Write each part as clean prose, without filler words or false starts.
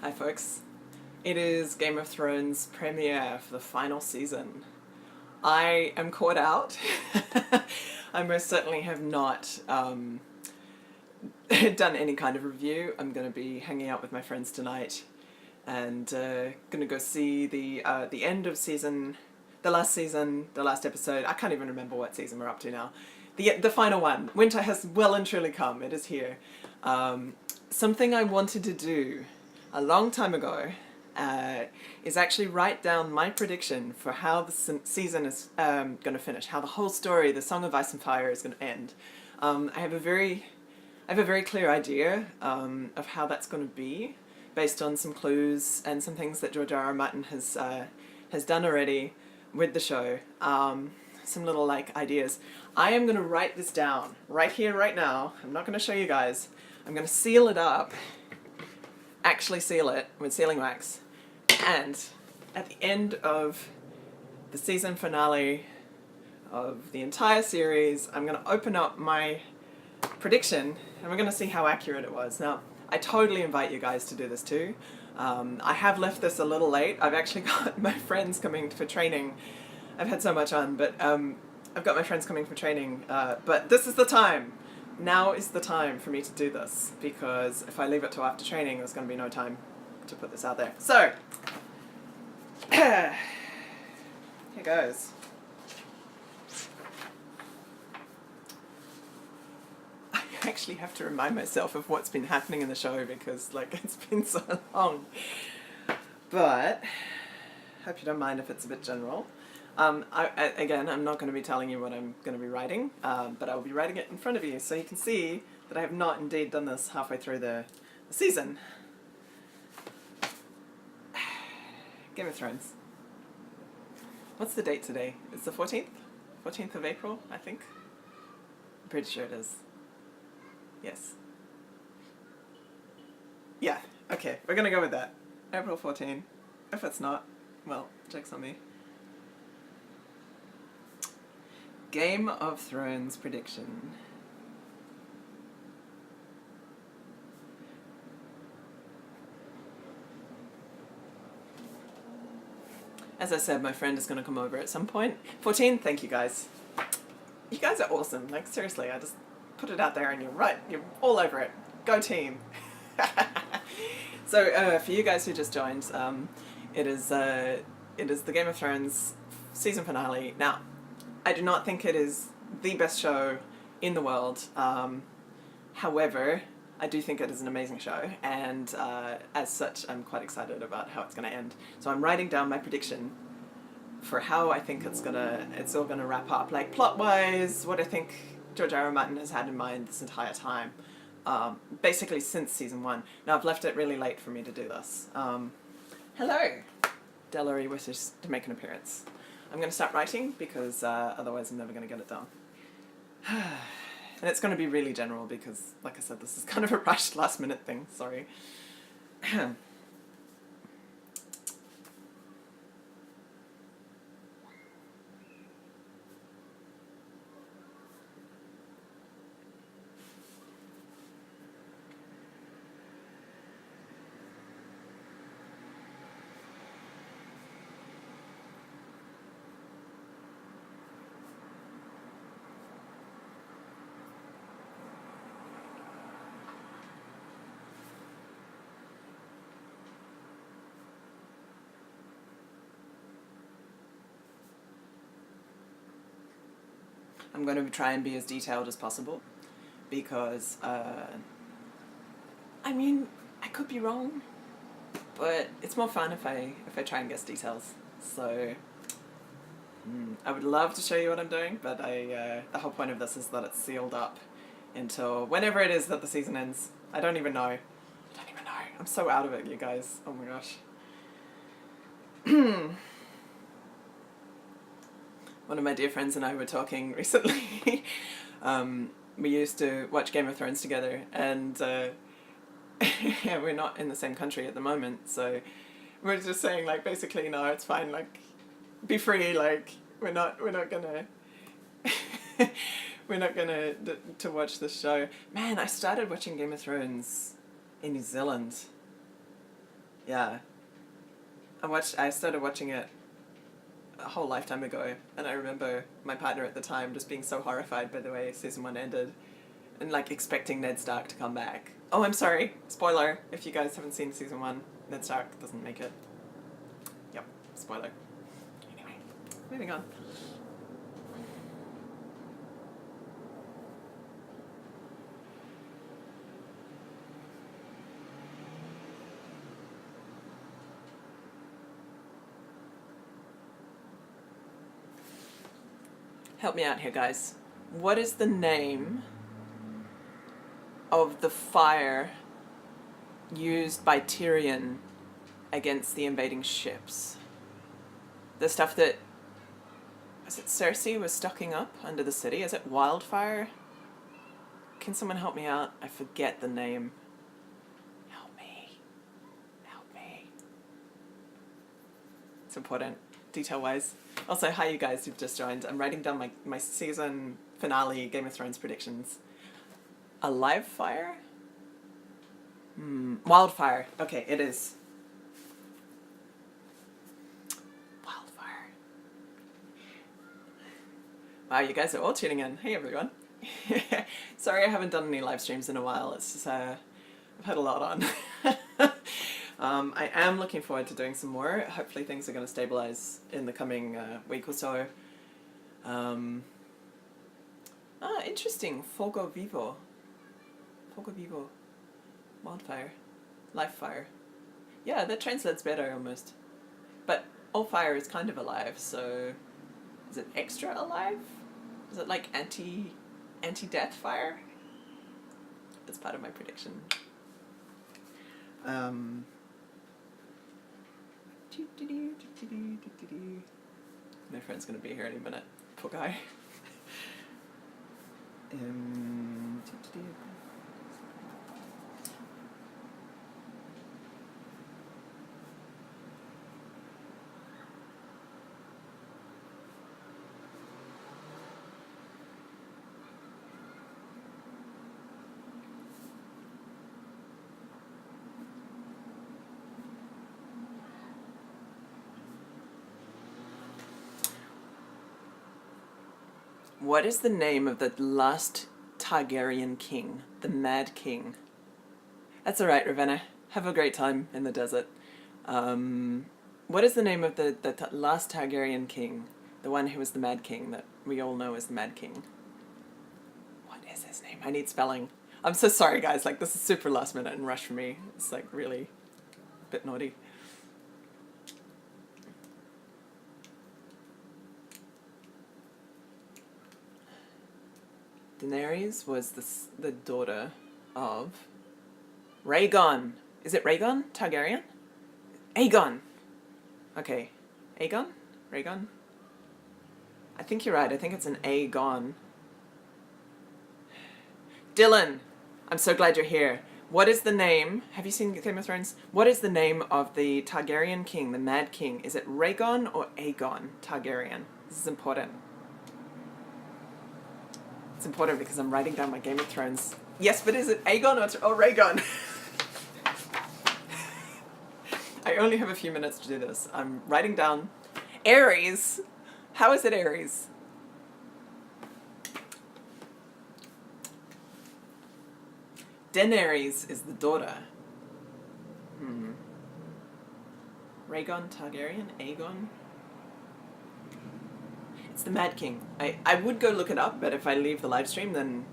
Hi folks, it is Game of Thrones premiere for the final season. I am caught out. I most certainly have not done any kind of review. I'm going to be hanging out with my friends tonight and going to go see the end of the last episode. I can't even remember what season we're up to now. The final one. Winter has well and truly come. It is here. Something I wanted to do a long time ago is actually write down my prediction for how the season is going to finish, how the whole story, the Song of Ice and Fire, is going to end. I have a very clear idea of how that's going to be, based on some clues and some things that George R. R. Martin has done already with the show. Some little ideas. I am going to write this down right here, right now. I'm not going to show you guys. I'm going to seal it up, actually seal it with sealing wax, and at the end of the season finale of the entire series, I'm going to open up my prediction and we're going to see how accurate it was. Now, I totally invite you guys to do this too. I have left this a little late. I've actually got my friends coming for training. I've had so much on, but I've got my friends coming for training, but this is the time. Now is the time for me to do this, because if I leave it till after training, there's going to be no time to put this out there. So, here goes. I actually have to remind myself of what's been happening in the show, because it's been so long. But hope you don't mind if it's a bit general. Again, I'm not going to be telling you what I'm going to be writing, but I will be writing it in front of you, so you can see that I have not indeed done this halfway through the season. Game of Thrones. What's the date today? It's the 14th? 14th of April, I think. I'm pretty sure it is. Yes. Yeah, okay, we're going to go with that. April 14. If it's not, well, joke's on me. Game of Thrones prediction. As I said, my friend is going to come over at some point. 14, thank you guys. You guys are awesome. Seriously, I just put it out there and you're right. You're all over it. Go team. So, for you guys who just joined, it is the Game of Thrones season finale. Now, I do not think it is the best show in the world. However, I do think it is an amazing show, and as such, I'm quite excited about how it's going to end. So I'm writing down my prediction for how I think it's all gonna wrap up, plot-wise, what I think George R. R. Martin has had in mind this entire time, basically since season 1. Now, I've left it really late for me to do this. Hello! Delary wishes to make an appearance. I'm going to start writing, because otherwise I'm never going to get it done. And it's going to be really general, because, like I said, this is kind of a rushed last-minute thing. Sorry. I'm going to try and be as detailed as possible, because, I mean, I could be wrong, but it's more fun if I try and guess details. So, I would love to show you what I'm doing, but the whole point of this is that it's sealed up until whenever it is that the season ends. I don't even know. I'm so out of it, you guys. Oh my gosh. One of my dear friends and I were talking recently. We used to watch Game of Thrones together, and yeah, we're not in the same country at the moment, so we're just saying, basically, no, it's fine, be free, we're not gonna we're not gonna to watch this show. Man, I started watching Game of Thrones in New Zealand Yeah. I started watching it a whole lifetime ago, and I remember my partner at the time just being so horrified by the way season 1 ended, and like expecting Ned Stark to come back. Oh, I'm sorry, spoiler, if you guys haven't seen season 1, Ned Stark doesn't make it. Yep, spoiler. Anyway, moving on. Help me out here, guys. What is the name of the fire used by Tyrion against the invading ships? The stuff that... is it Cersei was stocking up under the city? Is it wildfire? Can someone help me out? I forget the name. Help me. Help me. It's important, detail-wise. Also, hi you guys who've just joined. I'm writing down my season finale Game of Thrones predictions. A live fire? Wildfire. Okay, it is. Wildfire. Wow, you guys are all tuning in. Hey everyone. Sorry I haven't done any live streams in a while. It's just, I've had a lot on. I am looking forward to doing some more. Hopefully things are going to stabilize in the coming week or so. Interesting. Fogo Vivo. Fogo Vivo. Wildfire. Live fire. Yeah, that translates better almost. But all fire is kind of alive, so... is it extra alive? Is it like anti-death fire? That's part of my prediction. My friend's gonna be here any minute. Poor guy. What is the name of the last Targaryen king? The Mad King. That's alright, Ravenna. Have a great time in the desert. What is the name of the last Targaryen king? The one who was the Mad King that we all know as the Mad King. What is his name? I need spelling. I'm so sorry, guys. Like, this is super last minute and rush for me. It's, like, really a bit naughty. Daenerys was the daughter of Rhaegon. Is it Rhaegon Targaryen? Aegon. Okay. Aegon? Rhaegon? I think you're right. I think it's an Aegon. Dylan, I'm so glad you're here. What is the name? Have you seen Game of Thrones? What is the name of the Targaryen king, the Mad King? Is it Rhaegon or Aegon Targaryen? This is important. It's important because I'm writing down my Game of Thrones. Yes, but is it Aegon or Rhaegon? I only have a few minutes to do this. I'm writing down Ares. How is it Ares? Daenerys is the daughter. Rhaegon Targaryen? Aegon? It's the Mad King. I would go look it up, but if I leave the live stream, then...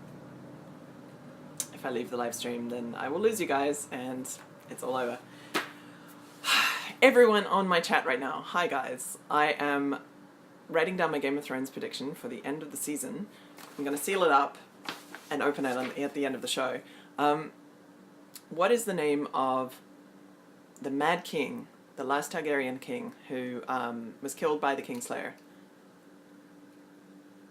I will lose you guys, and it's all over. Everyone on my chat right now, hi guys. I am writing down my Game of Thrones prediction for the end of the season. I'm going to seal it up and open it at the end of the show. What is the name of the Mad King, the last Targaryen king, who was killed by the Kingslayer?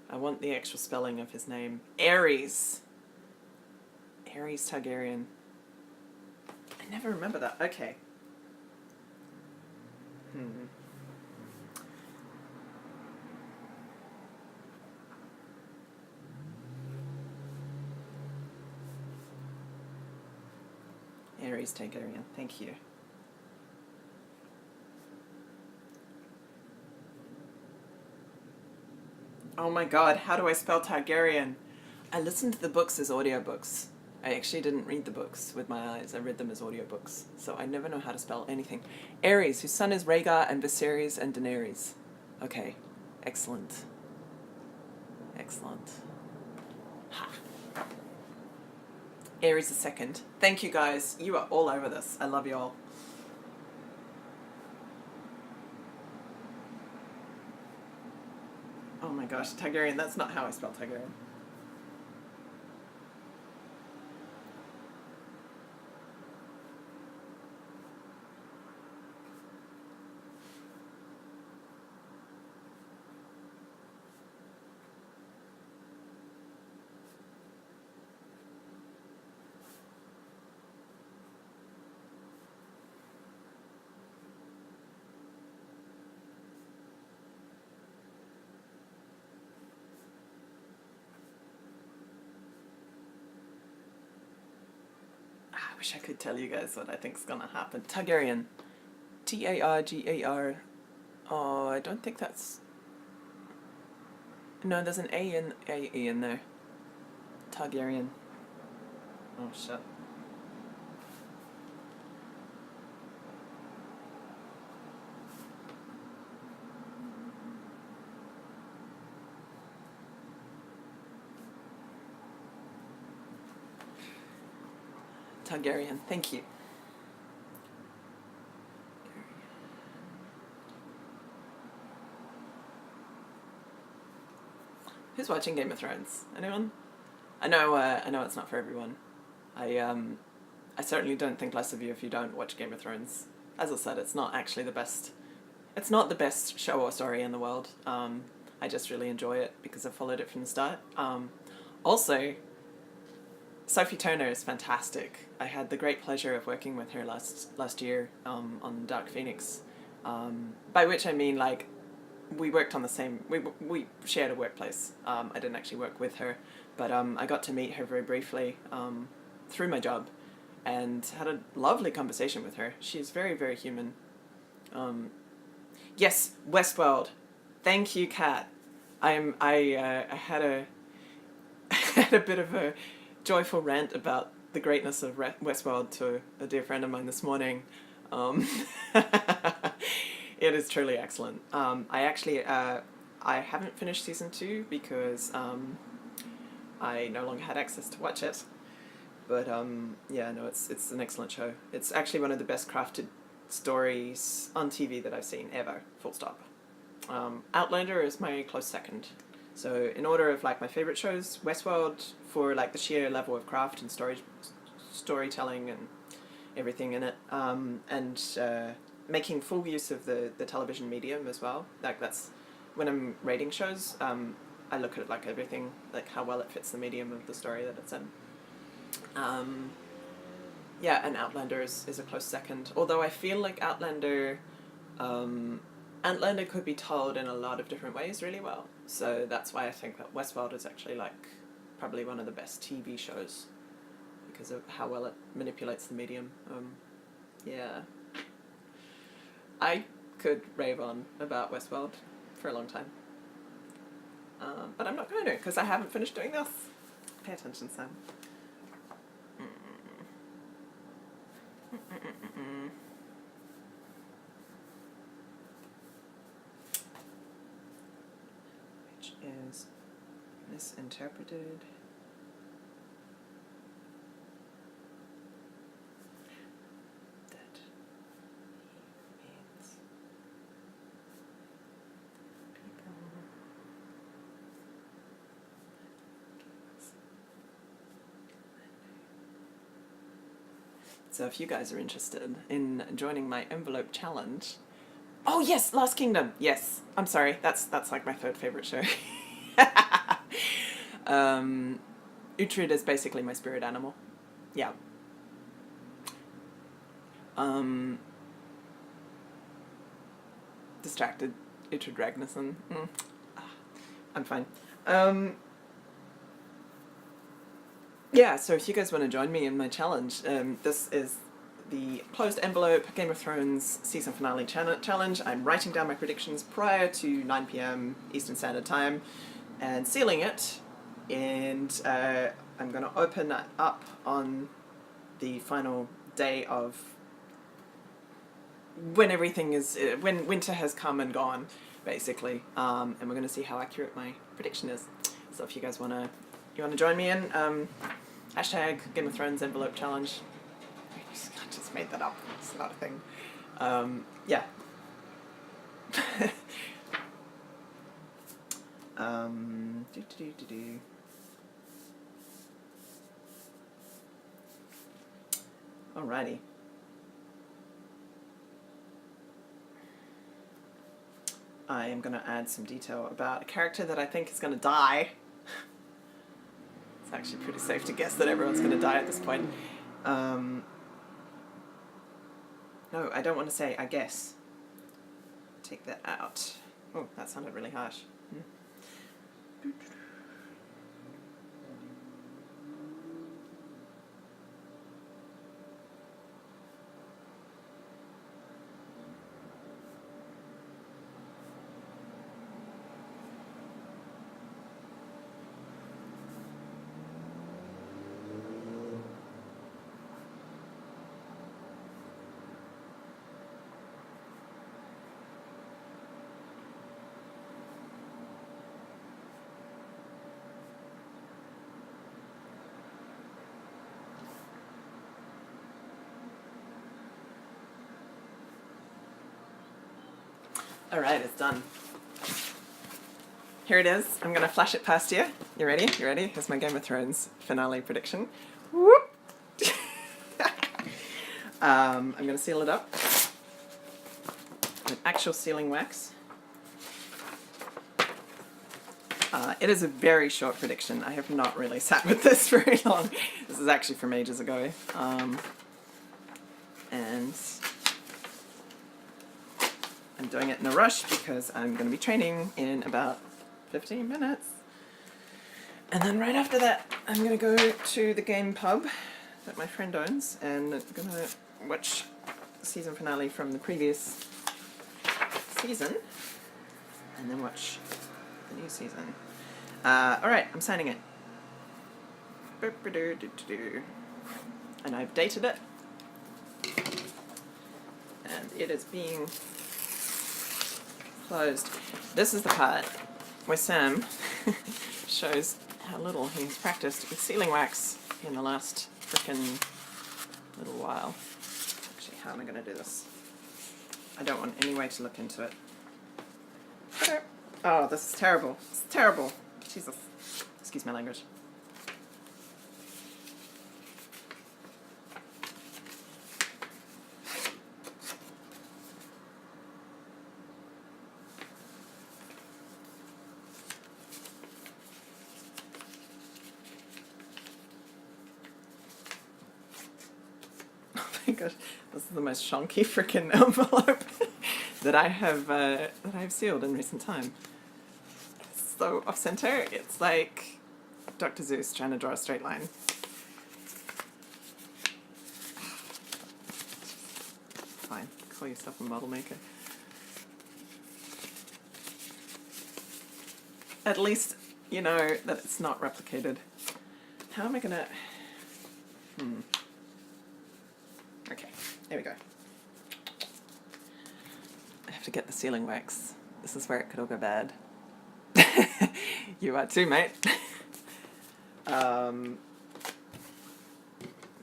I want the actual spelling of his name. Ares. Ares Targaryen. I never remember that. Okay. Ares Targaryen. Thank you. Oh my god, how do I spell Targaryen? I listened to the books as audiobooks. I actually didn't read the books with my eyes. I read them as audiobooks. So I never know how to spell anything. Ares, whose son is Rhaegar and Viserys and Daenerys. Okay. Excellent. Excellent. Ha. Ares the second. Thank you guys. You are all over this. I love you all. Oh my gosh, Targaryen. That's not how I spell Targaryen. I wish I could tell you guys what I think's gonna happen. Targaryen. Targar. Oh, I don't think that's... No, there's an A-E in there. Targaryen. Oh, shit. Targaryen, thank you. Who's watching Game of Thrones? Anyone? I know it's not for everyone. I certainly don't think less of you if you don't watch Game of Thrones. As I said, it's not actually the best. It's not the best show or story in the world. I just really enjoy it because I followed it from the start. Also, Sophie Turner is fantastic. I had the great pleasure of working with her last year on Dark Phoenix, by which I mean like we worked on the same. We shared a workplace. I didn't actually work with her, but I got to meet her very briefly through my job, and had a lovely conversation with her. She's very, very human. Yes, Westworld. Thank you, Kat. I had a I had a bit of a joyful rant about the greatness of Westworld to a dear friend of mine this morning. It is truly excellent. I actually I haven't finished season 2 because I no longer had access to watch it. But yeah, no, it's an excellent show. It's actually one of the best crafted stories on TV that I've seen ever. Full stop. Outlander is my close second. So in order of like my favorite shows, Westworld for like the sheer level of craft and storytelling and everything in it, and making full use of the television medium as well. Like that's when I'm rating shows, I look at it like everything, like how well it fits the medium of the story that it's in. Yeah, and Outlander is a close second. Although I feel like Outlander could be told in a lot of different ways really well. So that's why I think that Westworld is actually like probably one of the best TV shows because of how well it manipulates the medium. Yeah. I could rave on about Westworld for a long time. But I'm not going to because I haven't finished doing this. Pay attention, Sam. Which is misinterpreted. That means people. So if you guys are interested in joining my envelope challenge... Oh yes, Last Kingdom. Yes. I'm sorry. That's like my third favorite show. Uhtred is basically my spirit animal. Yeah. Distracted. Uhtred Ragnarsson. I'm fine. Yeah, so if you guys want to join me in my challenge, this is the closed envelope Game of Thrones season finale challenge. I'm writing down my predictions prior to 9 p.m. Eastern Standard Time, and sealing it, and I'm going to open that up on the final day of when everything is, when winter has come and gone, basically, and we're going to see how accurate my prediction is. So if you guys want to join me in, hashtag Game of Thrones envelope challenge. I just made that up, it's not a thing. Yeah. Alrighty. I am going to add some detail about a character that I think is going to die. It's actually pretty safe to guess that everyone's going to die at this point. No, I don't want to say I guess. Take that out. Oh, that sounded really harsh. Alright, it's done. Here it is. I'm going to flash it past you. You ready? You ready? Here's my Game of Thrones finale prediction. Whoop! I'm going to seal it up with actual sealing wax. It is a very short prediction. I have not really sat with this very long. This is actually from ages ago. And I'm doing it in a rush because I'm going to be training in about 15 minutes. And then right after that, I'm going to go to the game pub that my friend owns, and I'm going to watch the season finale from the previous season, and then watch the new season. Alright, I'm signing it. And I've dated it. And it is being closed. This is the part where Sam shows how little he's practiced with sealing wax in the last frickin' little while. Actually, how am I going to do this? I don't want any way to look into it. Oh, this is terrible. It's terrible. Jesus. Excuse my language. Gosh, this is the most shonky freaking envelope that I've sealed in recent time. It's so off center. It's like Dr. Zeus trying to draw a straight line. Fine, call yourself a model maker. At least you know that it's not replicated. How am I gonna? Okay, there we go. I have to get the sealing wax. This is where it could all go bad. You are too, mate.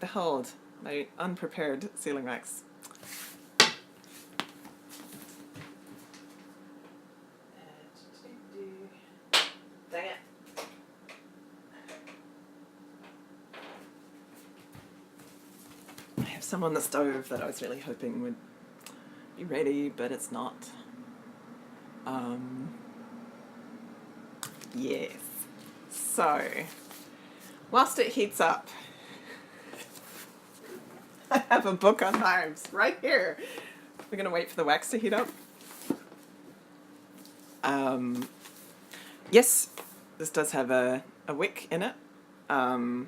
Behold, my unprepared sealing wax. Dang it. I have some on the stove that I was really hoping would be ready, but it's not. Yes. So, whilst it heats up, I have a book on knives right here. We're going to wait for the wax to heat up. Yes, this does have a wick in it. I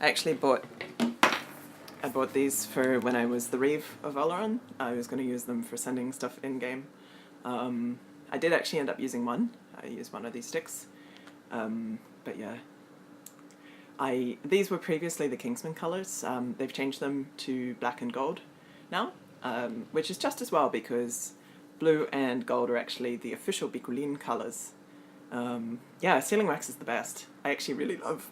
actually bought these for when I was the Reeve of Oleron. I was going to use them for sending stuff in-game. I did actually end up using one. I used one of these sticks. But yeah, these were previously the Kingsman colours. They've changed them to black and gold now, which is just as well because blue and gold are actually the official Bicolin colours. Yeah, sealing wax is the best. I actually really love,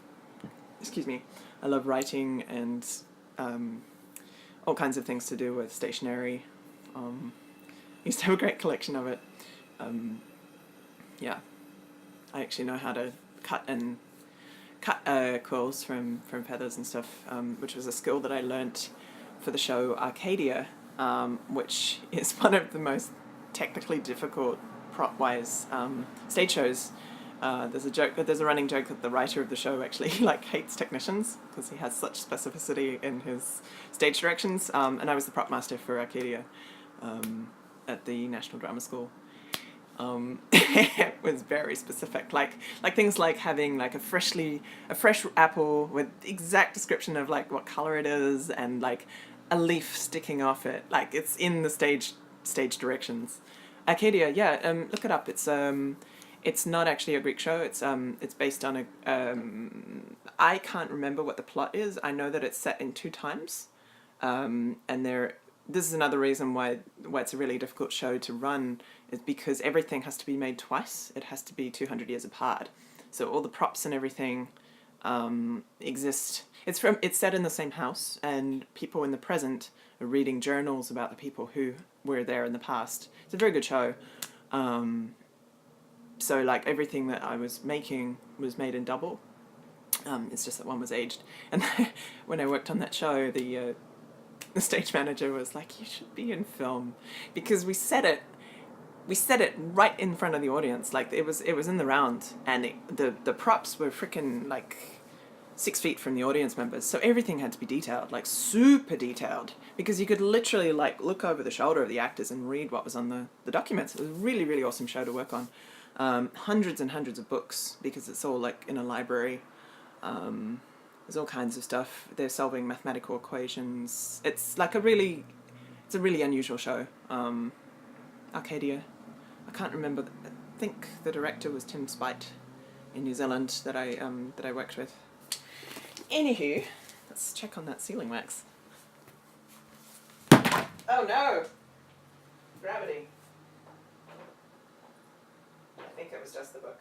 excuse me, I love writing and all kinds of things to do with stationery. I used to have a great collection of it. Yeah, I actually know how to cut quills from feathers and stuff, which was a skill that I learnt for the show Arcadia, which is one of the most technically difficult prop-wise stage shows. There's a running joke that the writer of the show actually like hates technicians because he has such specificity in his stage directions. And I was the prop master for Arcadia at the National Drama School. It was very specific, like things like having like a fresh apple with exact description of like what color it is and like a leaf sticking off it, like it's in the stage directions. Arcadia, yeah, look it up. It's not actually a Greek show. It's based on a I can't remember what the plot is. I know that it's set in 2 times, and this is another reason why it's a really difficult show to run, is because everything has to be made twice. It has to be 200 years apart. So all the props and everything exist. It's set in the same house, and people in the present are reading journals about the people who were there in the past. It's a very good show. So like everything that I was making was made in double. It's just that one was aged. And when I worked on that show, the stage manager was like, "You should be in film," because we set it right in front of the audience. Like it was in the round, and the props were freaking like 6 feet from the audience members, so everything had to be detailed, like super detailed, because you could literally like look over the shoulder of the actors and read what was on the documents. It was a really, really awesome show to work on. Hundreds and hundreds of books, because it's all like in a library. There's all kinds of stuff. They're solving mathematical equations. It's a really unusual show. Arcadia. I can't remember. I think the director was Tim Spite in New Zealand that I worked with. Anywho, let's check on that sealing wax. Oh no! Gravity. I think it was just the book.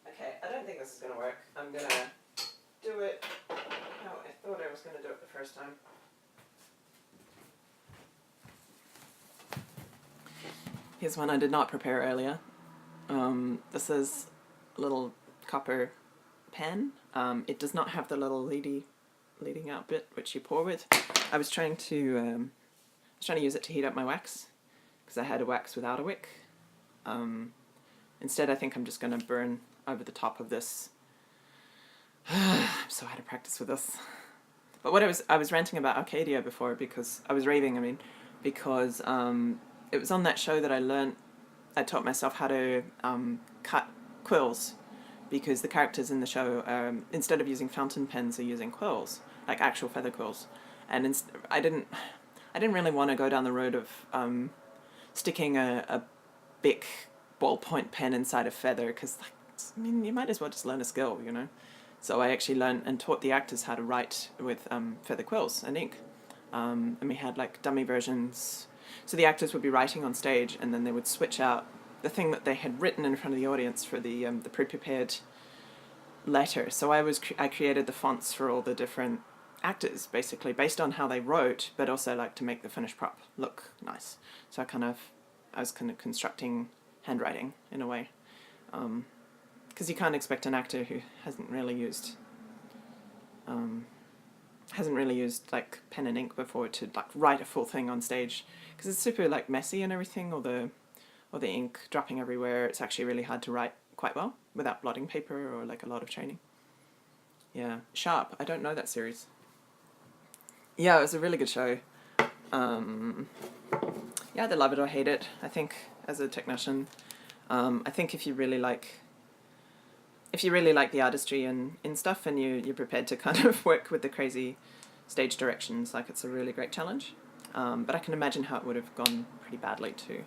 Okay, I don't think this is going to work. I'm going to do it how I thought I was going to do it the first time. Here's one I did not prepare earlier. This is a little copper pen. It does not have the little leading out bit which you pour with. I was trying to use it to heat up my wax because I had a wax without a wick. Instead, I think I'm just going to burn over the top of this. I'm so out of practice with this. But what I was ranting about Arcadia before, because I was raving. I mean, because it was on that show that I taught myself how to cut quills, because the characters in the show, instead of using fountain pens, are using quills, like actual feather quills. And I didn't really want to go down the road of sticking a big ballpoint pen inside a feather, because I mean, you might as well just learn a skill, you know. So I actually learned and taught the actors how to write with feather quills and ink, and we had like dummy versions. So the actors would be writing on stage, and then they would switch out the thing that they had written in front of the audience for the pre-prepared letter. So I created the fonts for all the different actors, basically based on how they wrote, but also like to make the finished prop look nice. So I was kind of constructing handwriting in a way, because you can't expect an actor who hasn't really used like pen and ink before to like write a full thing on stage, because it's super like messy and everything, or the ink dropping everywhere. It's actually really hard to write quite well without blotting paper or like a lot of training. Yeah, Sharp. I don't know that series. Yeah, it was a really good show. Yeah, either love it or hate it. I think as a technician, I think if you really like the artistry and stuff, and you're prepared to kind of work with the crazy stage directions like it's a really great challenge. But I can imagine how it would have gone pretty badly too.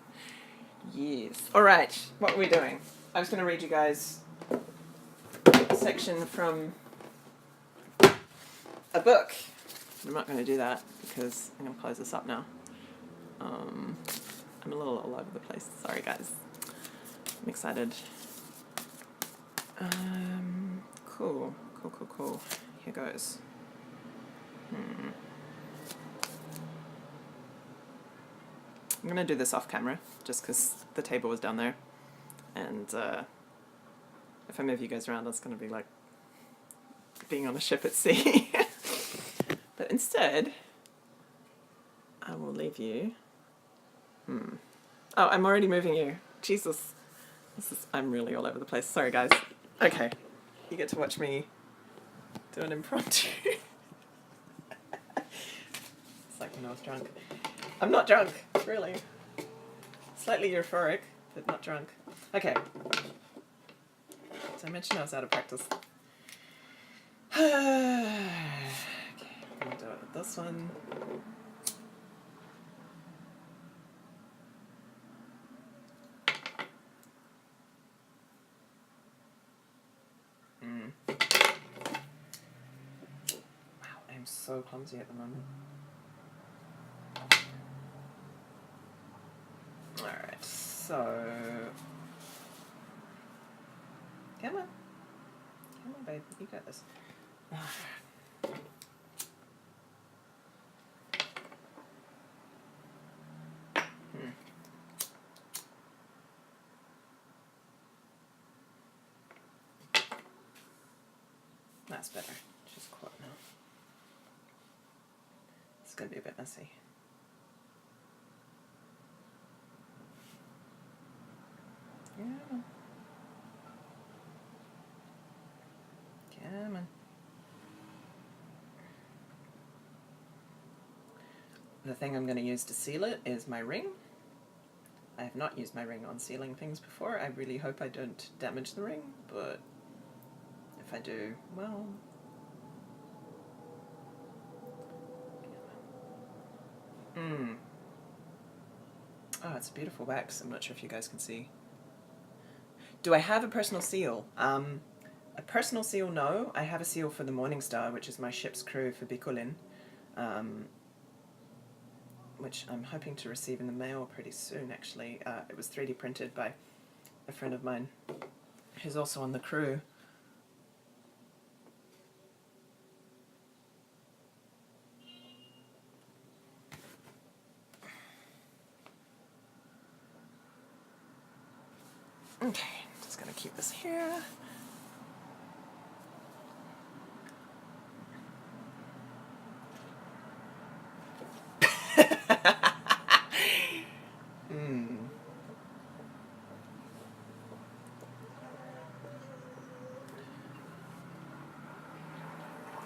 Yes. Alright, what are we doing? I was going to read you guys a section from a book. I'm not going to do that because I'm going to close this up now. I'm a little all over the place. Sorry, guys. I'm excited. Cool. Here goes. I'm going to do this off camera, just because the table was down there. And if I move you guys around, it's going to be like being on a ship at sea. But instead, I will leave you. Oh, I'm already moving you. Jesus. I'm really all over the place. Sorry, guys. Okay. You get to watch me do an impromptu. It's like when I was drunk. I'm not drunk, really. Slightly euphoric, but not drunk. Okay. So I mentioned I was out of practice. Okay, I'm going to do it with this one. Wow, I'm so clumsy at the moment. Alright, so... Come on, babe, you got this. That's better. She's caught now. It's going to be a bit messy. Yeah. Come on. The thing I'm going to use to seal it is my ring. I have not used my ring on sealing things before. I really hope I don't damage the ring, but if I do, well... Oh, it's a beautiful wax. I'm not sure if you guys can see. Do I have a personal seal? A personal seal, no. I have a seal for the Morningstar, which is my ship's crew for Bicolin, which I'm hoping to receive in the mail pretty soon, actually. It was 3D printed by a friend of mine who's also on the crew. Okay, just gonna keep this here.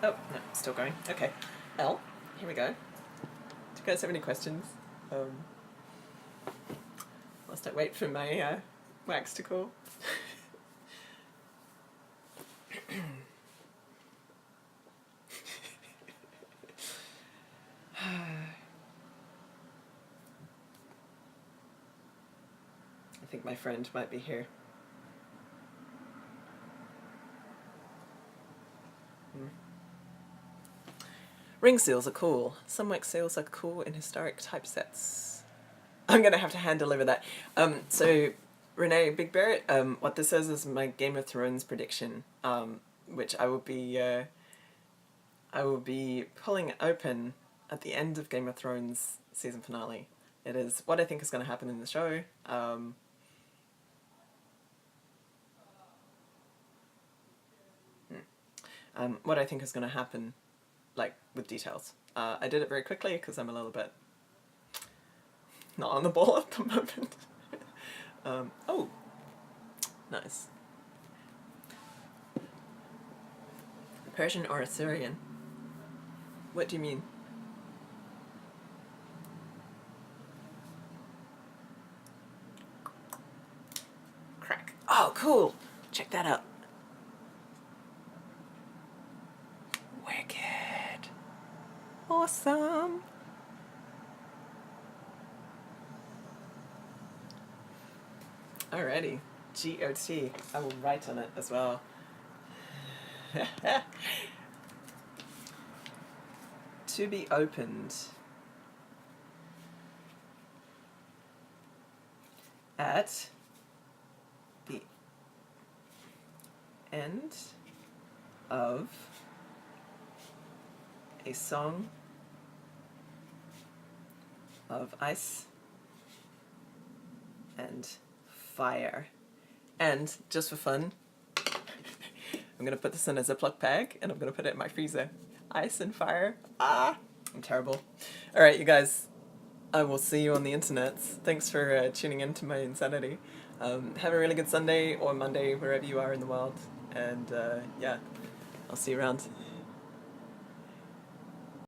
Oh, no, still going. Okay. L, here we go. Do you guys have any questions? Whilst I wait for my wax to cool. I think my friend might be here. Ring seals are cool. Some wax seals are cool in historic typesets. I'm going to have to hand deliver that. So, Renee Big Barrett, what this says is my Game of Thrones prediction, which I will be pulling open at the end of Game of Thrones season finale. It is what I think is going to happen in the show. What I think is going to happen, like, with details. I did it very quickly because I'm a little bit not on the ball at the moment. Oh, nice. Persian or Assyrian? What do you mean? Crack. Oh, cool. Check that out. Wicked. awesome. Alrighty, GOT. I will write on it as well. To be opened at the end of a song of ice and fire. And just for fun, I'm gonna put this in a Ziploc bag and I'm gonna put it in my freezer. Ice and fire. Ah, I'm terrible. All right, you guys, I will see you on the internet. Thanks for tuning in to my insanity. Have a really good Sunday or Monday, wherever you are in the world. And yeah, I'll see you around.